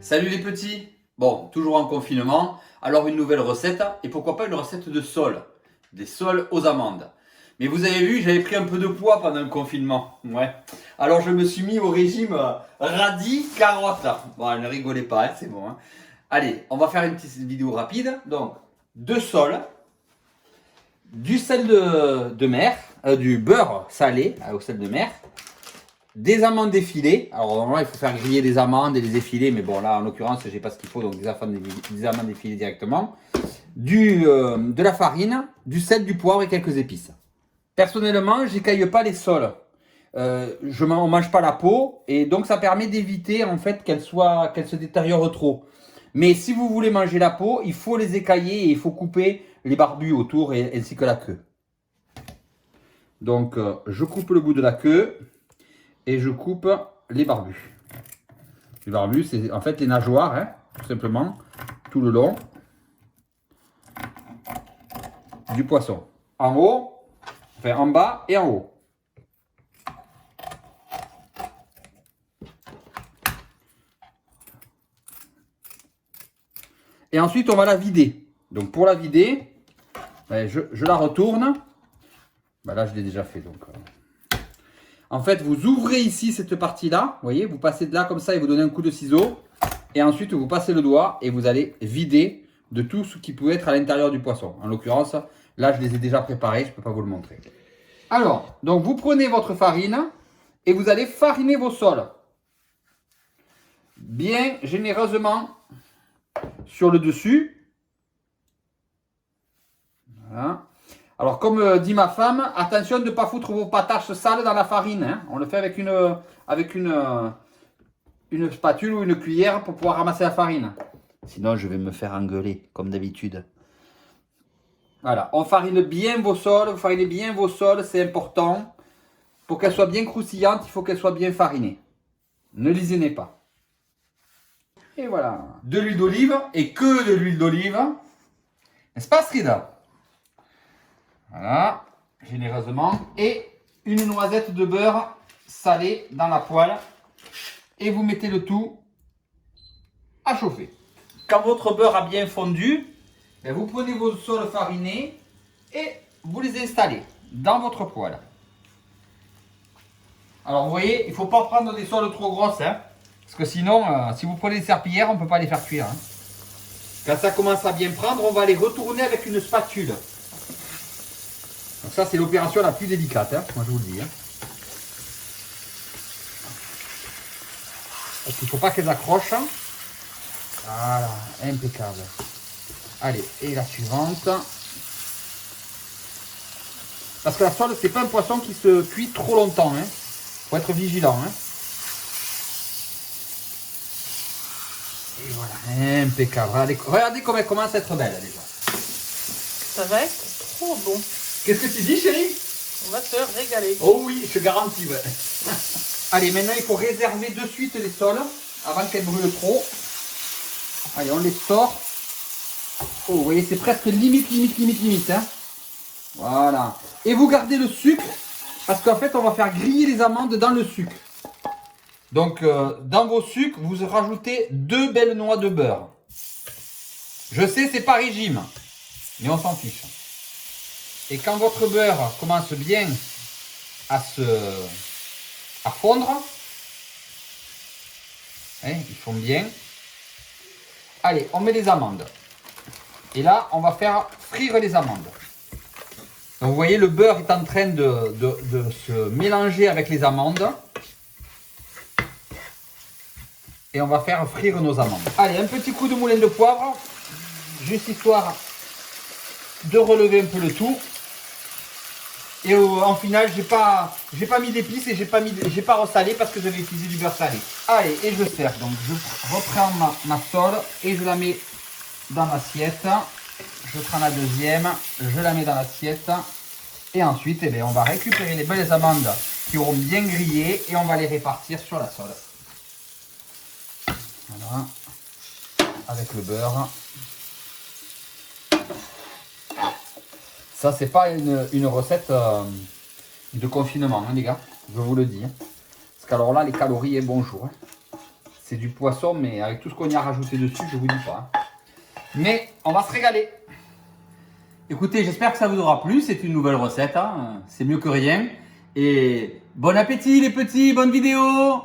Salut les petits. Bon, toujours en confinement, alors une nouvelle recette, et pourquoi pas une recette de sole. Des sols aux amandes. Mais vous avez vu, j'avais pris un peu de poids pendant le confinement. Ouais. Alors je me suis mis au régime radis carotte. Bon, ne rigolez pas, hein, c'est bon. Hein. Allez, on va faire une petite vidéo rapide. Donc, deux sols, du sel de mer, du beurre salé au sel de mer, des amandes effilées. Alors normalement il faut faire griller des amandes et les effiler, mais bon là en l'occurrence j'ai pas ce qu'il faut, donc des amandes effilées directement. De la farine, du sel, du poivre et quelques épices. Personnellement j'écaille pas les sols. On mange pas la peau et donc ça permet d'éviter en fait qu'elle se détériore trop. Mais si vous voulez manger la peau, il faut les écailler et il faut couper les barbus autour ainsi que la queue. Donc je coupe le bout de la queue. Et je coupe les barbus. Les barbus, c'est en fait les nageoires, hein, tout simplement, tout le long du poisson. En haut, enfin en bas et en haut. Et ensuite, on va la vider. Donc pour la vider, ben, je la retourne. Ben là, je l'ai déjà fait. Donc, en fait, vous ouvrez ici cette partie-là. Vous voyez, vous passez de là comme ça et vous donnez un coup de ciseau. Et ensuite, vous passez le doigt et vous allez vider de tout ce qui peut être à l'intérieur du poisson. En l'occurrence, là, je les ai déjà préparés. Je ne peux pas vous le montrer. Alors, donc vous prenez votre farine et vous allez fariner vos sols. Bien généreusement sur le dessus. Voilà. Alors, comme dit ma femme, attention de ne pas foutre vos pataches sales dans la farine. Hein. On le fait avec une spatule ou une cuillère pour pouvoir ramasser la farine. Sinon, je vais me faire engueuler, comme d'habitude. Voilà, on farine bien vos sols. Vous farinez bien vos sols, c'est important. Pour qu'elles soient bien croustillantes, il faut qu'elles soient bien farinées. Ne lésinez pas. Et voilà. De l'huile d'olive et que de l'huile d'olive. N'est-ce pas, Strida? Voilà, généreusement. Et une noisette de beurre salé dans la poêle. Et vous mettez le tout à chauffer. Quand votre beurre a bien fondu, vous prenez vos sols farinés et vous les installez dans votre poêle. Alors vous voyez, il ne faut pas prendre des sols trop grosses, hein, parce que sinon, si vous prenez des serpillères, on ne peut pas les faire cuire. Hein. Quand ça commence à bien prendre, on va les retourner avec une spatule. Donc ça, c'est l'opération la plus délicate, hein, moi je vous le dis. Hein. Parce qu'il ne faut pas qu'elles accrochent. Voilà, impeccable. Allez, et la suivante. Parce que la sole, c'est pas un poisson qui se cuit trop longtemps. Hein. Faut être vigilant. Hein. Et voilà, impeccable. Regardez comme elle commence à être belle déjà. Ça va être trop bon. Qu'est-ce que tu dis, chérie? On va se régaler. Oh oui, je garantis. Ouais. Allez, maintenant il faut réserver de suite les sols avant qu'elles brûlent trop. Allez, on les sort. Oh, vous voyez, c'est presque limite. Hein. Voilà. Et vous gardez le sucre parce qu'en fait, on va faire griller les amandes dans le sucre. Donc, dans vos sucres, vous rajoutez 2 belles noix de beurre. Je sais, c'est pas régime, mais on s'en fiche. Et quand votre beurre commence bien à fondre, hein, ils font bien. Allez, on met les amandes. Et là, on va faire frire les amandes. Donc, vous voyez, le beurre est en train de se mélanger avec les amandes. Et on va faire frire nos amandes. Allez, un petit coup de moulin de poivre. Juste histoire de relever un peu le tout. Et en final, j'ai pas mis d'épices et j'ai pas ressalé parce que j'avais utilisé du beurre salé. Allez, et je sers. Donc, je reprends ma sole et je la mets dans l'assiette. Je prends la deuxième, je la mets dans l'assiette. Et ensuite, eh bien, on va récupérer les belles amandes qui auront bien grillé et on va les répartir sur la sole. Voilà, avec le beurre. Ça, c'est pas une recette de confinement, hein, les gars. Je vous le dis. Hein. Parce qu'alors là, les calories, bonjour. Hein. C'est du poisson, mais avec tout ce qu'on y a rajouté dessus, je vous dis pas. Hein. Mais on va se régaler. Écoutez, j'espère que ça vous aura plu. C'est une nouvelle recette. Hein. C'est mieux que rien. Et bon appétit les petits, bonne vidéo!